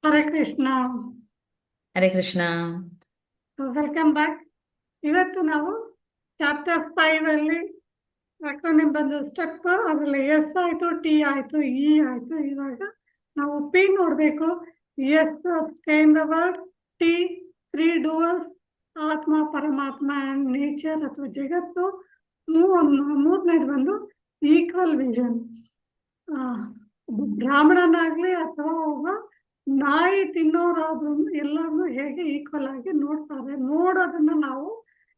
ಹರೇ Krishna. Hare Krishna. Welcome back. ಇವತ್ತು ನಾವು chapter 5 ಅಲ್ಲಿ ಅಕ್ರೋನಿಮ್ ಬಂದು ಸ್ಟೆಪ್, ಅದರಲ್ಲಿ ಎಸ್ ಆಯ್ತು, ಟಿ ಆಯ್ತು, ಇ ಆಯ್ತು. ಇವಾಗ ನಾವು ಪಿ ನೋಡ್ಬೇಕು. S stay in the world, T three doers, ಆತ್ಮ, ಪರಮಾತ್ಮ ಅಂಡ್ ನೇಚರ್ ಅಥವಾ ಜಗತ್ತು. ಮೂರನೇದು ಬಂದು ಈಕ್ವಲ್ ವಿಷನ್. ಒಬ್ಬ ಬ್ರಾಹ್ಮಣನಾಗ್ಲಿ ಅಥವಾ ಒಬ್ಬ ನಾಯಿ ತಿನ್ನೋರಾದ್ರೂ ಎಲ್ಲರನ್ನು ಹೇಗೆ ಈಕ್ವಲ್ ಆಗಿ ನೋಡ್ತಾರೆ, ನೋಡೋದನ್ನ ನಾವು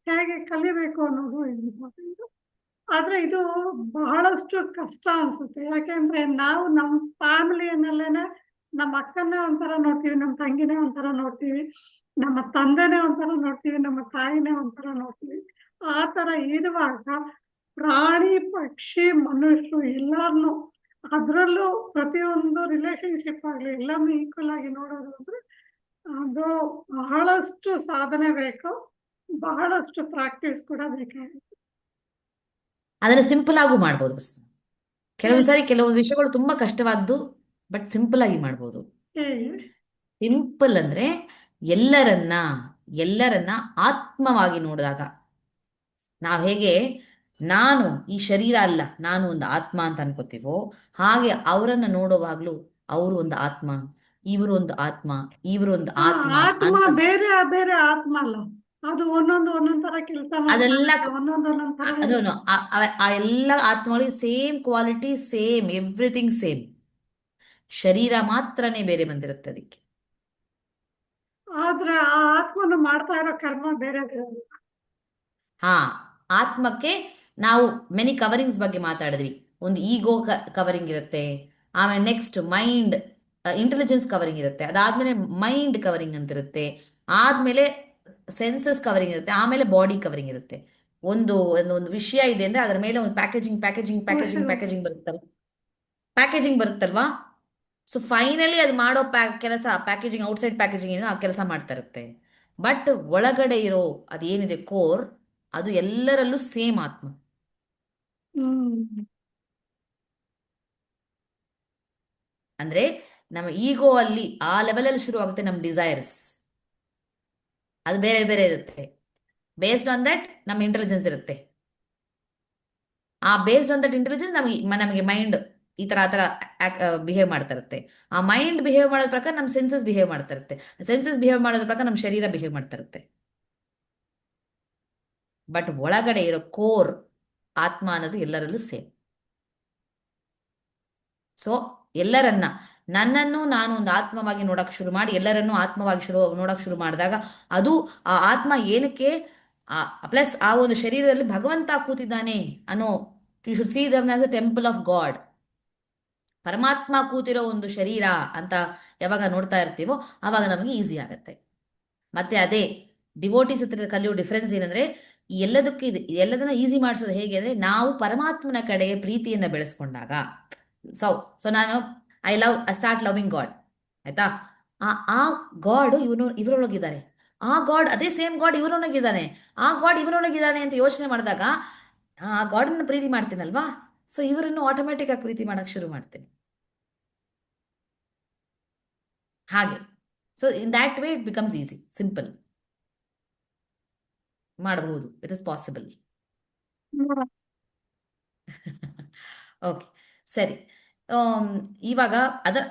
ಹೇಗೆ ಕಲಿಬೇಕು ಅನ್ನೋದು ಇಂಪಾರ್ಟೆಂಟ್. ಆದ್ರೆ ಇದು ಬಹಳಷ್ಟು ಕಷ್ಟ ಅನ್ಸುತ್ತೆ. ಯಾಕೆಂದ್ರೆ ನಾವು ನಮ್ಮ ಫ್ಯಾಮಿಲಿಯಲ್ಲೇನೆ ನಮ್ಮ ಅಕ್ಕನೇ ಒಂಥರ ನೋಡ್ತೀವಿ, ನಮ್ಮ ತಂಗಿನೇ ಒಂಥರ ನೋಡ್ತೀವಿ, ನಮ್ಮ ತಂದೆನೇ ಒಂಥರ ನೋಡ್ತೀವಿ, ನಮ್ಮ ತಾಯಿನೇ ಒಂಥರ ನೋಡ್ತೀವಿ. ಆ ತರ ಇರುವಾಗ ಪ್ರಾಣಿ, ಪಕ್ಷಿ, ಮನುಷ್ಯರು ಎಲ್ಲಾರ್ನು, ಅದ್ರಲ್ಲೂ ಪ್ರತಿಯೊಂದು ರಿಲೇಶನ್ಶಿಪ್ ಆಗ್ಲಿ ಎಲ್ಲಾನು ಈಕ್ವಲ್ ಆಗಿ ನೋಡೋದು ಅಂದ್ರೆ ಅದು ಬಹಳಷ್ಟು ಸಾಧನೆ ಬೇಕು, ಬಹಳಷ್ಟು ಪ್ರಾಕ್ಟೀಸ್ ಕೂಡ ಬೇಕಾಗುತ್ತೆ. ಅದನ್ನ ಸಿಂಪಲ್ ಆಗು ಮಾಡ್ಬೋದು. ಕೆಲವೊಂದ್ಸಾರಿ ಕೆಲವೊಂದು ವಿಷಯಗಳು ತುಂಬಾ ಕಷ್ಟವಾದ್ದು, ಬಟ್ ಸಿಂಪಲ್ ಆಗಿ ಮಾಡ್ಬೋದು. ಹೇಗೆ? ಸಿಂಪಲ್ ಅಂದ್ರೆ ಎಲ್ಲರನ್ನ ಎಲ್ಲರನ್ನ ಆತ್ಮವಾಗಿ ನೋಡಿದಾಗ, ನಾವ್ ಹೇಗೆ ನಾನು ಈ ಶರೀರ ಅಲ್ಲ, ನಾನು ಒಂದು ಆತ್ಮ ಅಂತ ಅನ್ಕೋತೀವೋ, ಹಾಗೆ ಅವರನ್ನ ನೋಡುವಾಗ್ಲೂ ಅವರು ಒಂದು ಆತ್ಮ, ಇವರು ಒಂದು ಆತ್ಮ, ಇವರು ಒಂದು ಆ ಆತ್ಮ ಆತ್ಮ ಅಂತ. ಬೇರೆ ಬೇರೆ ಆತ್ಮ ಅಲ್ಲ, ಅದು ಒಂದೊಂದ್ ತರ ಕೆಲಸ ಅದೆಲ್ಲ ಮಾಡ್ತಾರೆ, ಒಂದೊಂದ್ ತರ ನೋನು ಆ ಎಲ್ಲ ಆತ್ಮಗಳಿಗೆ same quality, same everything same. ಶರೀರ ಮಾತ್ರನೇ ಬೇರೆ ಬಂದಿರುತ್ತೆ ಅದಕ್ಕೆ. ಆದ್ರೆ ಆ ಆತ್ಮನ ಮಾಡ್ತಾ ಇರೋ ಕರ್ಮ ಬೇರೆ ಬೇರೆ. ಹಾ, ಆತ್ಮಕ್ಕೆ ನಾವು ಮೆನಿ ಕವರಿಂಗ್ಸ್ ಬಗ್ಗೆ ಮಾತಾಡಿದ್ವಿ. ಒಂದು ಈಗೋ ಕವರಿಂಗ್ ಇರುತ್ತೆ, ಆಮೇಲೆ ನೆಕ್ಸ್ಟ್ ಮೈಂಡ್ ಇಂಟೆಲಿಜೆನ್ಸ್ ಕವರಿಂಗ್ ಇರುತ್ತೆ, ಅದಾದ್ಮೇಲೆ ಮೈಂಡ್ ಕವರಿಂಗ್ ಅಂತ ಇರುತ್ತೆ, ಆದ್ಮೇಲೆ ಸೆನ್ಸಸ್ ಕವರಿಂಗ್ ಇರುತ್ತೆ, ಆಮೇಲೆ ಬಾಡಿ ಕವರಿಂಗ್ ಇರುತ್ತೆ. ಒಂದು ಒಂದು ಒಂದು ವಿಷಯ ಇದೆ ಅಂದ್ರೆ ಅದರ ಮೇಲೆ ಒಂದು ಪ್ಯಾಕೇಜಿಂಗ್ ಪ್ಯಾಕೇಜಿಂಗ್ ಪ್ಯಾಕೇಜಿಂಗ್ ಕೋಶಗಳು. ಪ್ಯಾಕೇಜಿಂಗ್ ಬರುತ್ತಲ್ವ, ಪ್ಯಾಕೇಜಿಂಗ್ ಬರುತ್ತಲ್ವಾ. ಸೊ ಫೈನಲಿ ಅದು ಮಾಡೋ ಕೆಲಸ, ಪ್ಯಾಕೇಜಿಂಗ್, ಔಟ್ಸೈಡ್ ಪ್ಯಾಕೇಜಿಂಗ್ ಏನೋ ಆ ಕೆಲಸ ಮಾಡ್ತಾ ಇರುತ್ತೆ. ಬಟ್ ಒಳಗಡೆ ಇರೋ ಅದೇನಿದೆ ಕೋರ್, ಅದು ಎಲ್ಲರಲ್ಲೂ ಸೇಮ್ ಆತ್ಮ. ಹ್ಮ್. ಅಂದ್ರೆ ನಮ್ಮ ಈಗೋ ಅಲ್ಲಿ ಆ ಲೆವೆಲ್ ಅಲ್ಲಿ ಶುರು ಆಗುತ್ತೆ ನಮ್ಮ ಡಿಸೈರ್ಸ್, ಅದು ಬೇರೆ ಬೇರೆ ಇರುತ್ತೆ. ಬೇಸ್ಡ್ ಆನ್ ದಟ್ ನಮ್ಮ ಇಂಟೆಲಿಜೆನ್ಸ್ ಇರುತ್ತೆ. ಆ ಬೇಸ್ಡ್ ಆನ್ ದಟ್ ಇಂಟೆಲಿಜೆನ್ಸ್ ನಮಗೆ ನಮಗೆ ಮೈಂಡ್ ಈ ತರ ಆ ತರ ಬಿಹೇವ್ ಮಾಡ್ತಾ ಇರುತ್ತೆ. ಆ ಮೈಂಡ್ ಬಿಹೇವ್ ಮಾಡೋದ್ ಪ್ರಕಾರ ನಮ್ಮ ಸೆನ್ಸಸ್ ಬಿಹೇವ್ ಮಾಡ್ತಾ ಇರುತ್ತೆ. ಸೆನ್ಸಸ್ ಬಿಹೇವ್ ಮಾಡೋದ್ರ ಪ್ರಕಾರ ನಮ್ಮ ಶರೀರ ಬಿಹೇವ್ ಮಾಡ್ತಾ ಇರುತ್ತೆ. ಬಟ್ ಒಳಗಡೆ ಇರೋ ಕೋರ್ ಆತ್ಮ ಅನ್ನೋದು ಎಲ್ಲರಲ್ಲೂ ಸೇಮ್. ಸೊ ಎಲ್ಲರನ್ನ, ನನ್ನನ್ನು ನಾನು ಒಂದು ಆತ್ಮವಾಗಿ ನೋಡಕ್ ಶುರು ಮಾಡಿ ಎಲ್ಲರನ್ನೂ ಆತ್ಮವಾಗಿ ನೋಡಕ್ ಶುರು ಮಾಡಿದಾಗ, ಅದು ಆ ಆತ್ಮ ಏನಕ್ಕೆ ಪ್ಲಸ್ ಆ ಒಂದು ಶರೀರದಲ್ಲಿ ಭಗವಂತ ಕೂತಿದ್ದಾನೆ ಅನ್ನೋ, you should see them as a temple of God. ಪರಮಾತ್ಮ ಕೂತಿರೋ ಒಂದು ಶರೀರ ಅಂತ ಯಾವಾಗ ನೋಡ್ತಾ ಇರ್ತೀವೋ ಆವಾಗ ನಮಗೆ ಈಸಿ ಆಗತ್ತೆ. ಮತ್ತೆ ಅದೇ ಡಿವೋಟೀಸ್ ಹತ್ರ ಕಲಿಯೋ ಡಿಫ್ರೆನ್ಸ್ ಏನಂದ್ರೆ, ಈ ಎಲ್ಲದಕ್ಕೂ ಇದು ಎಲ್ಲದನ್ನ ಈಸಿ ಮಾಡಿಸೋದು ಹೇಗೆ ಅಂದ್ರೆ, ನಾವು ಪರಮಾತ್ಮನ ಕಡೆಗೆ ಪ್ರೀತಿಯನ್ನ ಬೆಳೆಸ್ಕೊಂಡಾಗ. ಸೊ ಸೊ ನಾನು ಐ ಸ್ಟಾರ್ಟ್ ಲವಿಂಗ್ ಗಾಡ್. ಆಯ್ತಾ? ಆ ಆ ಗಾಡ್ ಇವರೊಳಗಿದ್ದಾರೆ, ಆ ಗಾಡ್ ಅದೇ ಸೇಮ್ ಗಾಡ್ ಇವರೊಳಗಿದ್ದಾನೆ, ಆ ಗಾಡ್ ಇವರೊಳಗಿದ್ದಾನೆ ಅಂತ ಯೋಚನೆ ಮಾಡಿದಾಗ ಆ ಗಾಡನ್ನ ಪ್ರೀತಿ ಮಾಡ್ತೀನಲ್ವಾ. ಸೊ ಇವರನ್ನು ಆಟೋಮೆಟಿಕ್ ಆಗಿ ಪ್ರೀತಿ ಮಾಡಕ್ ಶುರು ಮಾಡ್ತೀನಿ. ಹಾಗೆ, so in that way it becomes easy, simple ಮಾಡಬಹುದು, ಇಟ್ ಇಸ್ ಪಾಸಿಬಲ್. ಓಕೆ, ಸರಿ. ಇವಾಗ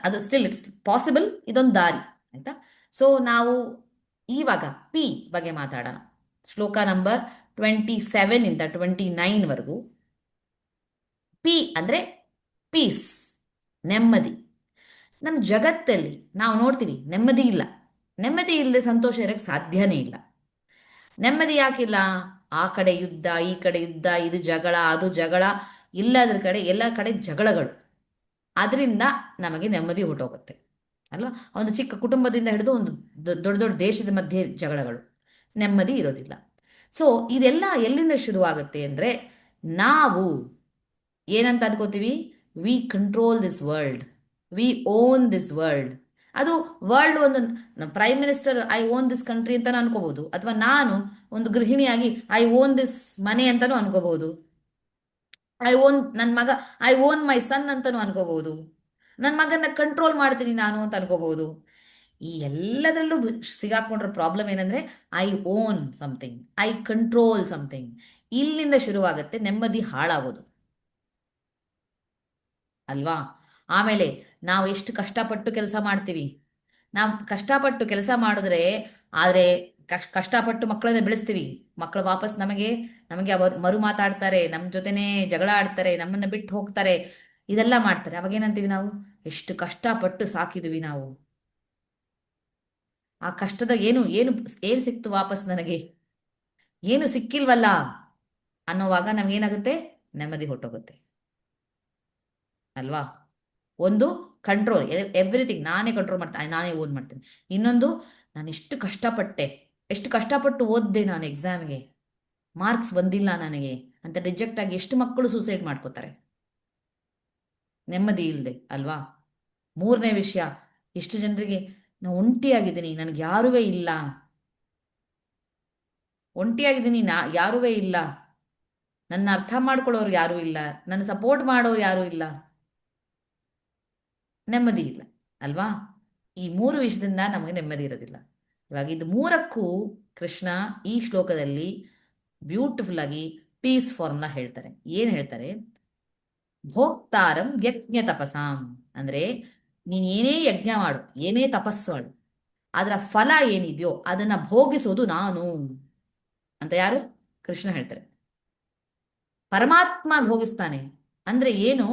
ಅದು ಸ್ಟಿಲ್ ಇಟ್ಸ್ ಪಾಸಿಬಲ್, ಇದೊಂದು ದಾರಿ. ಆಯ್ತಾ? ಸೊ ನಾವು ಇವಾಗ ಪಿ ಬಗ್ಗೆ ಮಾತಾಡೋಣ. ಶ್ಲೋಕ ನಂಬರ್ 27 ಇಂದ 29 ಪಿ ಅಂದ್ರೆ ಪೀಸ್, ನೆಮ್ಮದಿ. ನಮ್ಮ ಜಗತ್ತಲ್ಲಿ ನಾವು ನೋಡ್ತೀವಿ ನೆಮ್ಮದಿ ಇಲ್ಲ, ನೆಮ್ಮದಿ ಇಲ್ಲದೆ ಸಂತೋಷ ಇರಕ್ಕೆ ಸಾಧ್ಯನೇ ಇಲ್ಲ. ನೆಮ್ಮದಿ ಯಾಕಿಲ್ಲ? ಆ ಕಡೆ ಯುದ್ಧ, ಈ ಕಡೆ ಯುದ್ಧ, ಇದು ಜಗಳ, ಅದು ಜಗಳ, ಇಲ್ಲದ್ರ ಕಡೆ ಎಲ್ಲ ಕಡೆ ಜಗಳಗಳು. ಅದರಿಂದ ನಮಗೆ ನೆಮ್ಮದಿ ಹೊರಟೋಗುತ್ತೆ ಅಲ್ವಾ. ಒಂದು ಚಿಕ್ಕ ಕುಟುಂಬದಿಂದ ಹಿಡಿದು ಒಂದು ದೊಡ್ಡ ದೊಡ್ಡ ದೇಶದ ಮಧ್ಯೆ ಜಗಳಗಳು, ನೆಮ್ಮದಿ ಇರೋದಿಲ್ಲ. ಸೊ ಇದೆಲ್ಲ ಎಲ್ಲಿಂದ ಶುರುವಾಗುತ್ತೆ ಅಂದ್ರೆ, ನಾವು ಏನಂತ ಅನ್ಕೋತೀವಿ, we control this world, we own this world. ಅದು ವರ್ಲ್ಡ್ ಒಂದು prime minister I own this country ಅಂತಾನು ಅನ್ಕೋಬಹುದು, ಅಥವಾ ನಾನು ಒಂದು ಗೃಹಿಣಿಯಾಗಿ ಐ ಓನ್ ದಿಸ್ ಮನೆ ಅಂತಾನು ಅನ್ಕೋಬಹುದು. ಐ ಓನ್ ನನ್ನ ಮಗ, ಐ ಓನ್ ಮೈ ಸನ್ ಅಂತಾನು ಅನ್ಕೋಬಹುದು. ನನ್ನ ಮಗನ ಕಂಟ್ರೋಲ್ ಮಾಡ್ತೀನಿ ನಾನು ಅಂತ ಅನ್ಕೋಬಹುದು. ಈ ಎಲ್ಲದರಲ್ಲೂ ಸಿಗಾಕೊಂಡ್ರ ಪ್ರಾಬ್ಲಮ್ ಏನಂದ್ರೆ I own something, I control something. ಇಲ್ಲಿಂದ ಶುರುವಾಗುತ್ತೆ ನೆಮ್ಮದಿ ಹಾಳಾಗೋದು ಅಲ್ವಾ. ಆಮೇಲೆ ನಾವು ಎಷ್ಟು ಕಷ್ಟಪಟ್ಟು ಕೆಲಸ ಮಾಡ್ತೀವಿ, ನಾವು ಕಷ್ಟಪಟ್ಟು ಕೆಲಸ ಮಾಡಿದ್ರೆ, ಆದರೆ ಕಷ್ಟಪಟ್ಟು ಮಕ್ಕಳನ್ನ ಬೆಳೆಸ್ತೀವಿ, ಮಕ್ಕಳು ವಾಪಸ್ ನಮಗೆ ನಮಗೆ ಅವರು ಮರು ಮಾತಾಡ್ತಾರೆ, ನಮ್ಮ ಜೊತೆನೇ ಜಗಳ ಆಡ್ತಾರೆ, ನಮ್ಮನ್ನ ಬಿಟ್ಟು ಹೋಗ್ತಾರೆ, ಇದೆಲ್ಲ ಮಾಡ್ತಾರೆ. ಅವಾಗೇನಂತೀವಿ ನಾವು, ಎಷ್ಟು ಕಷ್ಟಪಟ್ಟು ಸಾಕಿದ್ವಿ ನಾವು, ಆ ಕಷ್ಟದ ಏನು ಏನು ಏನು ಸಿಕ್ತು ವಾಪಸ್ ನನಗೆ, ಏನು ಸಿಕ್ಕಿಲ್ವಲ್ಲ ಅನ್ನೋವಾಗ ನಮ್ಗೇನಾಗುತ್ತೆ, ನೆಮ್ಮದಿ ಹೊಟ್ಟೋಗುತ್ತೆ ಅಲ್ವಾ. ಒಂದು ಕಂಟ್ರೋಲ್, ಎವ್ರಿಥಿಂಗ್ ನಾನೇ ಕಂಟ್ರೋಲ್ ಮಾಡ್ತೀನಿ, ನಾನೇ ಓನ್ ಮಾಡ್ತೀನಿ. ಇನ್ನೊಂದು, ನಾನು ಎಷ್ಟು ಕಷ್ಟಪಟ್ಟೆ, ಎಷ್ಟು ಕಷ್ಟಪಟ್ಟು ಓದಿದೆ ನಾನು ಎಕ್ಸಾಮ್ಗೆ, ಮಾರ್ಕ್ಸ್ ಬಂದಿಲ್ಲ ನನಗೆ ಅಂತ ರಿಜೆಕ್ಟ್ ಆಗಿ ಎಷ್ಟು ಮಕ್ಕಳು ಸೂಸೈಡ್ ಮಾಡ್ಕೋತಾರೆ ನೆಮ್ಮದಿ ಇಲ್ಲದೆ ಅಲ್ವಾ. ಮೂರನೇ ವಿಷಯ, ಎಷ್ಟು ಜನರಿಗೆ ನಾನು ಒಂಟಿಯಾಗಿದ್ದೀನಿ, ನನಗೆ ಯಾರುವೇ ಇಲ್ಲ, ಒಂಟಿಯಾಗಿದ್ದೀನಿ, ಯಾರುವೇ ಇಲ್ಲ, ನನ್ನ ಅರ್ಥ ಮಾಡ್ಕೊಳ್ಳೋರು ಯಾರೂ ಇಲ್ಲ, ನನ್ನ ಸಪೋರ್ಟ್ ಮಾಡೋರು ಯಾರೂ ಇಲ್ಲ, ನೆಮ್ಮದಿ ಇಲ್ಲ ಅಲ್ವಾ. ಈ ಮೂರು ವಿಷಯದಿಂದ ನಮಗೆ ನೆಮ್ಮದಿ ಇರೋದಿಲ್ಲ. ಇವಾಗ ಇದು ಮೂರಕ್ಕೂ ಕೃಷ್ಣ ಈ ಶ್ಲೋಕದಲ್ಲಿ ಬ್ಯೂಟಿಫುಲ್ ಆಗಿ ಪೀಸ್ ಫಾರ್ಮ್ನ ಹೇಳ್ತಾರೆ. ಏನು ಹೇಳ್ತಾರೆ, ಭೋಕ್ತಾರಂ ಯಜ್ಞ ತಪಸಾಂ, ಅಂದ್ರೆ ನೀನ್ ಏನೇ ಯಜ್ಞ ಮಾಡು, ಏನೇ ತಪಸ್ಸು ಮಾಡು, ಅದರ ಫಲ ಏನಿದೆಯೋ ಅದನ್ನ ಭೋಗಿಸೋದು ನಾನು ಅಂತ ಯಾರು, ಕೃಷ್ಣ ಹೇಳ್ತಾರೆ. ಪರಮಾತ್ಮ ಭೋಗಿಸ್ತಾನೆ. ಅಂದ್ರೆ ಏನು,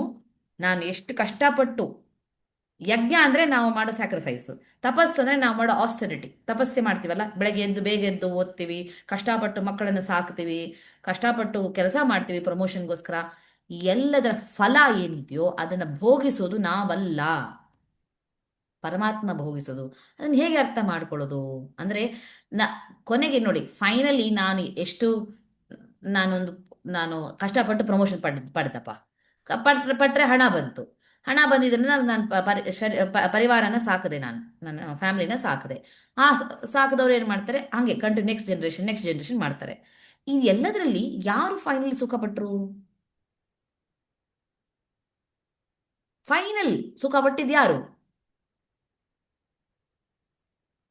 ನಾನು ಎಷ್ಟು ಕಷ್ಟಪಟ್ಟು, ಯಜ್ಞ ಅಂದ್ರೆ ನಾವು ಮಾಡೋ ಸ್ಯಾಕ್ರಿಫೈಸ್, ತಪಸ್ಸು ಅಂದ್ರೆ ನಾವು ಮಾಡೋ ಆಸ್ಟರಿಟಿ, ತಪಸ್ಸೆ ಮಾಡ್ತೀವಲ್ಲ, ಬೆಳಗ್ಗೆ ಎದ್ದು ಬೇಗ ಎದ್ದು ಓದ್ತೀವಿ, ಕಷ್ಟಪಟ್ಟು ಮಕ್ಕಳನ್ನು ಸಾಕ್ತೀವಿ, ಕಷ್ಟಪಟ್ಟು ಕೆಲಸ ಮಾಡ್ತೀವಿ ಪ್ರಮೋಷನ್ಗೋಸ್ಕರ, ಈ ಎಲ್ಲದರ ಫಲ ಏನಿದೆಯೋ ಅದನ್ನ ಭೋಗಿಸೋದು ನಾವಲ್ಲ, ಪರಮಾತ್ಮ ಭೋಗಿಸೋದು. ಅದನ್ನ ಹೇಗೆ ಅರ್ಥ ಮಾಡ್ಕೊಳ್ಳೋದು ಅಂದ್ರೆ, ನ ಕೊನೆಗೆ ನೋಡಿ, ಫೈನಲಿ ನಾನು ಎಷ್ಟು, ನಾನೊಂದು ನಾನು ಕಷ್ಟಪಟ್ಟು ಪ್ರಮೋಷನ್ ಪಡೆದಪ್ಪ, ಪಟ್ರೆ ಹಣ ಬಂತು, ಹಣ ಬಂದಿದ್ರಿಂದ ನಾನು ಪರಿವಾರನ ಸಾಕದೆ, ನಾನು ನನ್ನ ಫ್ಯಾಮಿಲಿನ ಸಾಕದೆ. ಆ ಸಾಕದವ್ರು ಏನು ಮಾಡ್ತಾರೆ, ಹಂಗೆ ಕಂಟಿನ್ಯೂ ನೆಕ್ಸ್ಟ್ ಜನರೇಷನ್ ಮಾಡ್ತಾರೆ. ಈ ಎಲ್ಲದರಲ್ಲಿ ಯಾರು ಫೈನಲ್ ಸುಖ ಪಟ್ರು, ಫೈನಲ್ ಸುಖ ಪಟ್ಟಿದ್ ಯಾರು,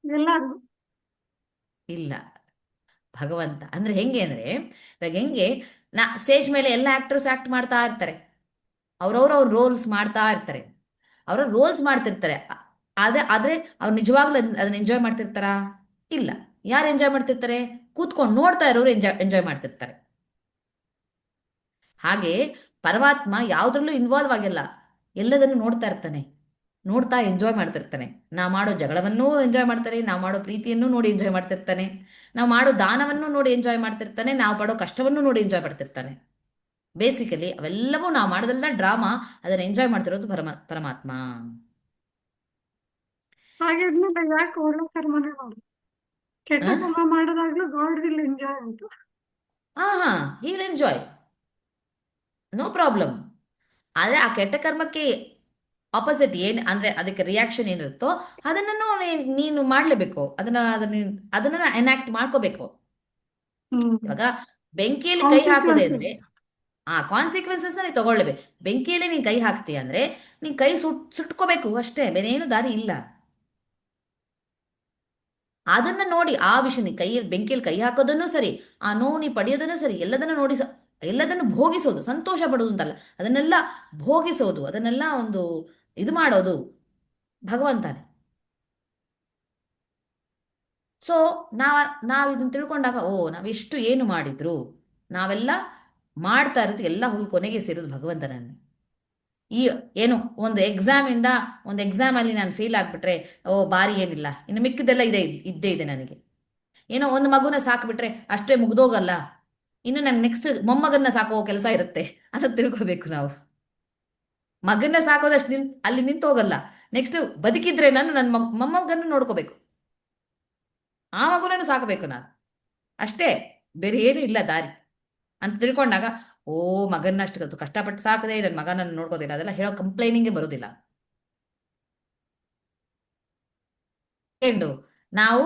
ಎಲ್ಲರೂ. ಇಲ್ಲ, ಭಗವಂತ. ಅಂದ್ರೆ ಹೆಂಗೆ ಅಂದ್ರೆ, ಇವಾಗ ಹೆಂಗೆ, ಸ್ಟೇಜ್ ಮೇಲೆ ಎಲ್ಲ ಆಕ್ಟರ್ಸ್ ಆಕ್ಟ್ ಮಾಡ್ತಾ ಇರ್ತಾರೆ, ಅವ್ರ ರೋಲ್ಸ್ ಮಾಡ್ತಾ ಇರ್ತಾರೆ, ಅವ್ರ ರೋಲ್ಸ್ ಮಾಡ್ತಿರ್ತಾರೆ, ಆದ್ರೆ ಅವ್ರು ನಿಜವಾಗ್ಲೂ ಅದನ್ನ ಎಂಜಾಯ್ ಮಾಡ್ತಿರ್ತಾರಾ, ಇಲ್ಲ. ಯಾರು ಎಂಜಾಯ್ ಮಾಡ್ತಿರ್ತಾರೆ, ಕೂತ್ಕೊಂಡು ನೋಡ್ತಾ ಇರೋರು ಎಂಜಾಯ್ ಮಾಡ್ತಿರ್ತಾರೆ. ಹಾಗೆ ಪರಮಾತ್ಮ ಯಾವ್ದ್ರಲ್ಲೂ ಇನ್ವಾಲ್ವ್ ಆಗಿಲ್ಲ, ಎಲ್ಲದನ್ನು ನೋಡ್ತಾ ಇರ್ತಾನೆ, ನೋಡ್ತಾ ಎಂಜಾಯ್ ಮಾಡ್ತಿರ್ತಾನೆ. ನಾವು ಮಾಡೋ ಜಗಳವನ್ನೂ ಎಂಜಾಯ್ ಮಾಡ್ತಾನೆ, ನಾವು ಮಾಡೋ ಪ್ರೀತಿಯನ್ನು ನೋಡಿ ಎಂಜಾಯ್ ಮಾಡ್ತಿರ್ತಾನೆ, ನಾವು ಮಾಡೋ ದಾನವನ್ನು ನೋಡಿ ಎಂಜಾಯ್ ಮಾಡ್ತಿರ್ತಾನೆ, ನಾವು ಪಡೋ ಕಷ್ಟವನ್ನು ನೋಡಿ ಎಂಜಾಯ್ ಮಾಡ್ತಿರ್ತಾನೆ. ಬೇಸಿಕಲಿ ಅವೆಲ್ಲವೂ ನಾವು ಮಾಡೋದೆಲ್ಲ ಡ್ರಾಮಾ, ಅದನ್ನ ಎಂಜಾಯ್ ಮಾಡ್ತಿರೋದು ಪರಮಾತ್ಮ. ಹಾಗಿದ್ಮೇಲೆ ಯಾಕೆ ಒಳ್ಳೆ ಕರ್ಮನೇ ಮಾಡು, ಕೆಟ್ಟ ಕರ್ಮ ಮಾಡೋದಾಗ್ಲೂ ಗಾಡ್ ವಿಲ್ ಎಂಜಾಯ್ ಅಂತ. ಹಾ, ಹೀಲ್ ಎಂಜಾಯ್, ನೋ ಪ್ರಾಬ್ಲಮ್. ಆದ್ರೆ ಆ ಕೆಟ್ಟ ಕರ್ಮಕ್ಕೆ ಆಪೋಸಿಟ್ ಏನ್ ಅಂದ್ರೆ, ಅದಕ್ಕೆ ರಿಯಾಕ್ಷನ್ ಏನಿರುತ್ತೋ ಅದನ್ನು ನೀನು ಮಾಡ್ಲೇಬೇಕು, ಅದನ್ನ ಎನಾಕ್ಟ್ ಮಾಡ್ಕೋಬೇಕು. ಇವಾಗ ಬೆಂಕಿಯಲ್ಲಿ ಕೈ ಹಾಕದೆ ಅಂದ್ರೆ, ಆ ಕಾನ್ಸಿಕ್ವೆನ್ಸಸ್ ನೀನು ತಗೊಳ್ಬೇಕು. ಬೆಂಕಿಯಲ್ಲಿ ನೀನ್ ಕೈ ಹಾಕ್ತೀಯ ಅಂದ್ರೆ ನೀನ್ ಕೈ ಸುಟ್ಕೋಬೇಕು ಅಷ್ಟೇ, ಬೇರೆ ಏನು ದಾರಿ ಇಲ್ಲ. ಅದನ್ನ ನೋಡಿ, ಆ ವಿಷಯ ನೀ ಬೆಂಕಿಯಲ್ಲಿ ಕೈ ಹಾಕೋದನ್ನು ಸರಿ, ಆ ನೋವು ನೀ ಪಡೆಯೋದನ್ನು ಸರಿ, ಎಲ್ಲದನ್ನು ನೋಡಿ ಎಲ್ಲದನ್ನು ಭೋಗಿಸೋದು, ಸಂತೋಷ ಪಡೋದು ಅಂತಲ್ಲ, ಅದನ್ನೆಲ್ಲ ಭೋಗಿಸೋದು, ಅದನ್ನೆಲ್ಲ ಒಂದು ಇದು ಮಾಡೋದು ಭಗವಂತನೇ. ಸೊ ನಾವ್ ಇದನ್ನ ತಿಳ್ಕೊಂಡಾಗ, ಓ, ನಾವೆಷ್ಟು ಏನು ಮಾಡಿದ್ರು, ನಾವೆಲ್ಲ ಮಾಡ್ತಾ ಇರೋದು ಎಲ್ಲ ಹೋಗಿ ಕೊನೆಗೆ ಸೇರೋದು ಭಗವಂತನನ್ನೇ. ಈ ಏನು, ಒಂದು ಎಕ್ಸಾಮ್ ಅಲ್ಲಿ ನಾನು ಫೇಲ್ ಆಗ್ಬಿಟ್ರೆ, ಓ ಬಾರಿ ಏನಿಲ್ಲ, ಇನ್ನು ಮಿಕ್ಕಿದೆಲ್ಲ ಇದ್ದೇ ಇದೆ ನನಗೆ. ಏನೋ ಒಂದು ಮಗುನ ಸಾಕ್ಬಿಟ್ರೆ ಅಷ್ಟೇ ಮುಗ್ದೋಗಲ್ಲ, ಇನ್ನು ನಂಗೆ ನೆಕ್ಸ್ಟ್ ಮೊಮ್ಮಗನ್ನ ಸಾಕೋ ಕೆಲಸ ಇರುತ್ತೆ ಅಂತ ತಿಳ್ಕೋಬೇಕು ನಾವು. ಮಗನ್ನ ಸಾಕೋದಷ್ಟು ಅಲ್ಲಿ ನಿಂತು ಹೋಗಲ್ಲ, ನೆಕ್ಸ್ಟ್ ಬದುಕಿದ್ರೆ ನಾನು ನನ್ನ ಮೊಮ್ಮಗನ್ನು ನೋಡ್ಕೋಬೇಕು, ಆ ಮಗುನನ್ನು ಸಾಕಬೇಕು ನಾನು, ಅಷ್ಟೇ, ಬೇರೆ ಏನು ಇಲ್ಲ ದಾರಿ ಅಂತ ತಿಳ್ಕೊಂಡಾಗ, ಓ, ಮಗನ್ನ ಅಷ್ಟು ಕಷ್ಟಪಟ್ಟು ಸಾಕದೆ ನನ್ನ ಮಗನನ್ನು ನೋಡ್ಕೋದಿಲ್ಲ, ಅದೆಲ್ಲ ಹೇಳೋ ಕಂಪ್ಲೇನಿಂಗೇ ಬರೋದಿಲ್ಲ. ನಾವು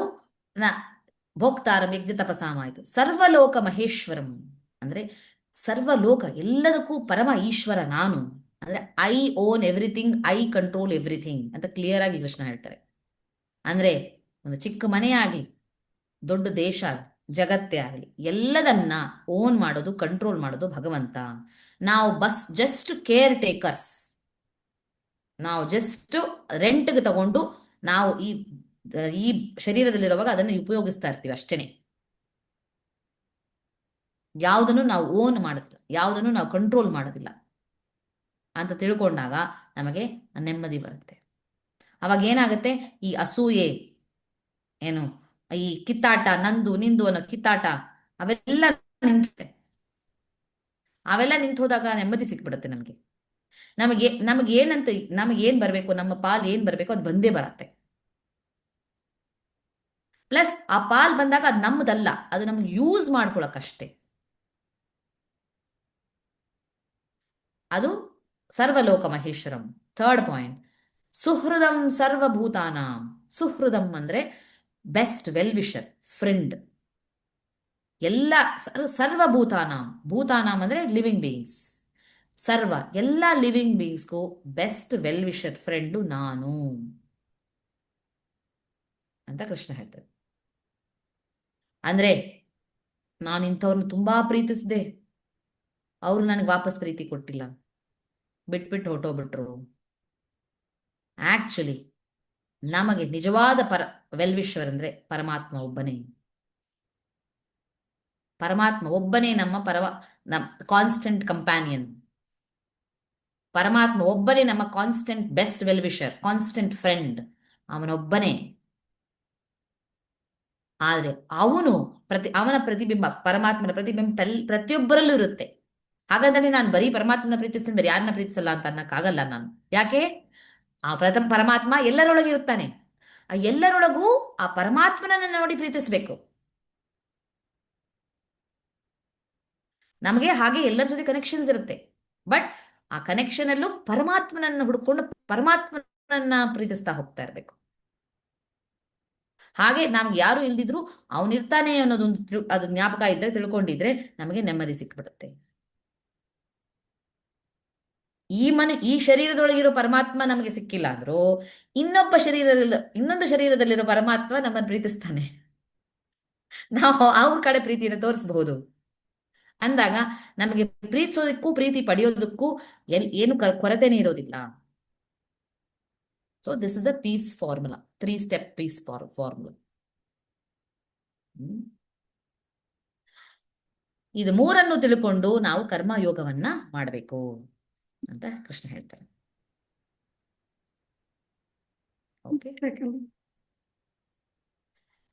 ಭೋಕ್ತಾರಂ ಯಜ್ಞ ತಪಸಾಮ ಆಯ್ತು, ಸರ್ವಲೋಕ ಮಹೇಶ್ವರಂ ಅಂದ್ರೆ ಸರ್ವಲೋಕ ಎಲ್ಲದಕ್ಕೂ ಪರಮ ಈಶ್ವರ ನಾನು, ಅಂದ್ರೆ I own everything, I control everything ಅಂತ ಕ್ಲಿಯರ್ ಆಗಿ ಕೃಷ್ಣ ಹೇಳ್ತಾರೆ. ಅಂದ್ರೆ ಒಂದು ಚಿಕ್ಕ ಮನೆ ಆಗಲಿ, ದೊಡ್ಡ ದೇಶ ಆಗಲಿ, ಜಗತ್ತೇ ಆಗಲಿ, ಎಲ್ಲದನ್ನ ಓನ್ ಮಾಡೋದು, ಕಂಟ್ರೋಲ್ ಮಾಡೋದು ಭಗವಂತ. ನಾವು ಜಸ್ಟ್ ಕೇರ್ ಟೇಕರ್ಸ್. ನಾವು ಜಸ್ಟ್ ರೆಂಟ್ಗೆ ತಗೊಂಡು ನಾವು ಈ ಶರೀರದಲ್ಲಿರುವಾಗ ಅದನ್ನು ಉಪಯೋಗಿಸ್ತಾ ಇರ್ತೀವಿ ಅಷ್ಟೇನೆ. ಯಾವುದನ್ನು ನಾವು ಓನ್ ಮಾಡೋದಿಲ್ಲ, ಯಾವುದನ್ನು ನಾವು ಕಂಟ್ರೋಲ್ ಮಾಡೋದಿಲ್ಲ ಅಂತ ತಿಳ್ಕೊಂಡಾಗ ನಮಗೆ ನೆಮ್ಮದಿ ಬರುತ್ತೆ. ಅವಾಗ ಏನಾಗುತ್ತೆ, ಈ ಅಸೂಯೆ, ಏನು ಈ ಕಿತ್ತಾಟ, ನಂದು ನಿಂದು ಅನ್ನೋ ಕಿತ್ತಾಟ, ಅವೆಲ್ಲ ನಿಂತೆ. ಅವೆಲ್ಲ ನಿಂತು ಹೋದಾಗ ನೆಮ್ಮದಿ ಸಿಕ್ಬಿಡುತ್ತೆ ನಮಗೆ. ನಮಗೆ ಏನಂತ, ನಮಗೆ ಏನ್ ಬರಬೇಕು, ನಮ್ಮ ಪಾಲ್ ಏನ್ ಬರಬೇಕು ಅದು ಬಂದೇ ಬರತ್ತೆ. ಪ್ಲಸ್ ಆ ಪಾಲ್ ಬಂದಾಗ ಅದು ನಮ್ಮದಲ್ಲ, ಅದು ನಮ್ಗೆ ಯೂಸ್ ಮಾಡ್ಕೊಳಕಷ್ಟೇ. ಅದು ಸರ್ವಲೋಕ ಮಹೇಶ್ವರಂ. Third point, ಸುಹೃದಂ ಸರ್ವಭೂತಾನಾಂ. ಸುಹೃದಂ ಅಂದ್ರೆ ಬೆಸ್ಟ್, ವೆಲ್ ವಿಷರ್, ಫ್ರೆಂಡ್. ಎಲ್ಲ ಸರ್ವಭೂತಾನಾಂ, ಭೂತಾನಾಂ ಅಂದ್ರೆ ಲಿವಿಂಗ್ ಬೀಯಿಂಗ್ಸ್. ಎಲ್ಲ ಲಿವಿಂಗ್ ಬೀಯಿಂಗ್ಸ್ಗೂ ಬೆಸ್ಟ್ ವೆಲ್ ವಿಷರ್ ಫ್ರೆಂಡು ನಾನು ಅಂತ ಕೃಷ್ಣ ಹೇಳ್ತಾರೆ. ಅಂದ್ರೆ ನಾನು ಇಂಥವ್ರನ್ನ ತುಂಬಾ ಪ್ರೀತಿಸಿದೆ, ಅವರು ನನಗೆ ವಾಪಸ್ ಪ್ರೀತಿ ಕೊಟ್ಟಿಲ್ಲ, ಬಿಟ್ಬಿಟ್ಟು ಹೊಟ್ಟೋಗ್ಬಿಟ್ರು. ಆಕ್ಚುಲಿ ನಮಗೆ ನಿಜವಾದ ವೆಲ್ ವಿಶ್ವರ್ ಅಂದ್ರೆ ಪರಮಾತ್ಮ ಒಬ್ಬನೇ. ಪರಮಾತ್ಮ ಒಬ್ಬನೇ ನಮ್ಮ ಕಾನ್ಸ್ಟೆಂಟ್ ಕಂಪ್ಯಾನಿಯನ್. ಪರಮಾತ್ಮ ಒಬ್ಬನೇ ನಮ್ಮ constant best well wisher, constant friend. ಅವನೊಬ್ಬನೇ. ಆದ್ರೆ ಅವನ ಪ್ರತಿಬಿಂಬ, ಪರಮಾತ್ಮನ ಪ್ರತಿಬಿಂಬ ಪ್ರತಿಯೊಬ್ಬರಲ್ಲೂ ಇರುತ್ತೆ. ಹಾಗಾದ್ರೆ ನಾನು ಬರೀ ಪರಮಾತ್ಮನ ಪ್ರೀತಿಸ್ತೀನಿ, ಬರೀ ಯಾರನ್ನ ಪ್ರೀತಿಸಲ್ಲ ಅಂತ ಅನ್ನಕ್ಕಾಗಲ್ಲ ನಾನು. ಯಾಕೆ? ಆ ಪರಮಾತ್ಮ ಎಲ್ಲರೊಳಗೆ ಇರುತ್ತಾನೆ. ಆ ಎಲ್ಲರೊಳಗೂ ಆ ಪರಮಾತ್ಮನನ್ನ ನೋಡಿ ಪ್ರೀತಿಸ್ಬೇಕು. ನಮಗೆ ಹಾಗೆ ಎಲ್ಲರ ಜೊತೆ ಕನೆಕ್ಷನ್ಸ್ ಇರುತ್ತೆ, ಬಟ್ ಆ ಕನೆಕ್ಷನ್ ಅಲ್ಲೂ ಪರಮಾತ್ಮನನ್ನ ಹುಡ್ಕೊಂಡು ಪರಮಾತ್ಮನನ್ನ ಪ್ರೀತಿಸ್ತಾ ಹೋಗ್ತಾ ಇರ್ಬೇಕು. ಹಾಗೆ ನಮ್ಗೆ ಯಾರು ಇಲ್ದಿದ್ರು ಅವನಿರ್ತಾನೆ ಅನ್ನೋದೊಂದು ಅದು ಜ್ಞಾಪಕ ಇದ್ರೆ, ತಿಳ್ಕೊಂಡಿದ್ರೆ ನಮಗೆ ನೆಮ್ಮದಿ ಸಿಕ್ಬಿಡುತ್ತೆ. ಈ ಶರೀರದೊಳಗಿರೋ ಪರಮಾತ್ಮ ನಮಗೆ ಸಿಕ್ಕಿಲ್ಲ ಅಂದ್ರೂ ಇನ್ನೊಂದು ಶರೀರದಲ್ಲಿರೋ ಪರಮಾತ್ಮ ನಮ್ಮನ್ನು ಪ್ರೀತಿಸ್ತಾನೆ. ನಾವು ಅವ್ರ ಕಡೆ ಪ್ರೀತಿಯನ್ನು ತೋರಿಸಬಹುದು. ಅಂದಾಗ ನಮಗೆ ಪ್ರೀತಿಸೋದಕ್ಕೂ ಪ್ರೀತಿ ಪಡೆಯೋದಕ್ಕೂ ಏನು ಕೊರತೆನೇ ಇರೋದಿಲ್ಲ. So this is a peace formula, 3 step peace formula. ಇದು ಮೂರನ್ನು ತಿಳ್ಕೊಂಡು ನಾವು ಕರ್ಮಯೋಗವನ್ನ ಮಾಡಬೇಕು ಅಂತ ಕೃಷ್ಣ ಹೇಳ್ತಾರೆ. ಓಕೆ,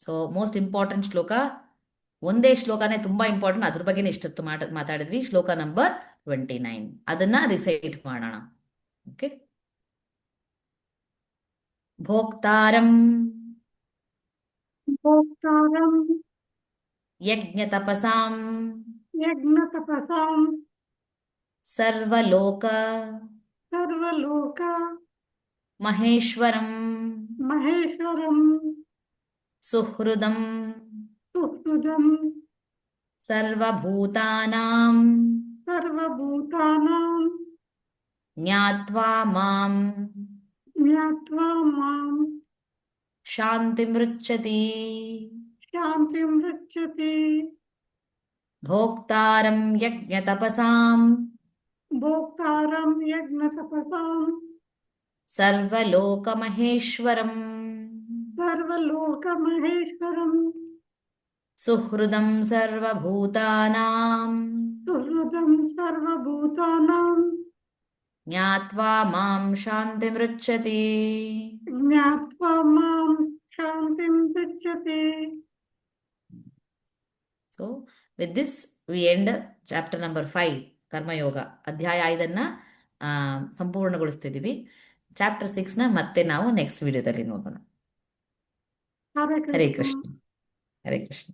ಸೊ ಮೋಸ್ಟ್ ಇಂಪಾರ್ಟೆಂಟ್ ಶ್ಲೋಕ, ಒಂದೇ ಶ್ಲೋಕನೇ ತುಂಬಾ ಇಂಪಾರ್ಟೆಂಟ್, ಅದ್ರ ಬಗ್ಗೆ ಇಷ್ಟೊತ್ತು ಮಾತಾಡಿದ್ವಿ. ಶ್ಲೋಕ ನಂಬರ್ 29, ಅದನ್ನ ರಿಸೈಟ್ ಮಾಡೋಣ. ಓಕೆ. ಭೋಕ್ತಾರಂ ಯಜ್ಞ ತಪಸಾಂ ಸರ್ವಲೋಕ ಮಹೇಶ್ವರಂ ಸುಹೃದಂ ಸರ್ವಭೂತಾನಾಂ ಜ್ಞಾತ್ವಾ ಮಾಂ ಶಾಂತಿಮೃಚ್ಛತಿ. ಭೋಕ್ತಾರಂ ಯಜ್ಞ ತಪಸಾಂ ಸರ್ವಲೋಕ ಮಹೇಶ್ವರಂ ಸುಹೃದಂ ಸರ್ವಭೂತಾನಾಂ ಜ್ಞಾತ್ವಾ ಮಾಂ ಶಾಂತಿಮೃಚ್ಛತಿ. So with this we end chapter number 5, Karmayoga ಅಧ್ಯಾಯ 5 ಸಂಪೂರ್ಣಗೊಳಿಸ್ತಿದ್ದೀವಿ. ಚಾಪ್ಟರ್ 6 ಮತ್ತೆ ನಾವು ನೆಕ್ಸ್ಟ್ ವಿಡಿಯೋದಲ್ಲಿ ನೋಡೋಣ. ಹರೇ ಕೃಷ್ಣ. ಹರೇ ಕೃಷ್ಣ.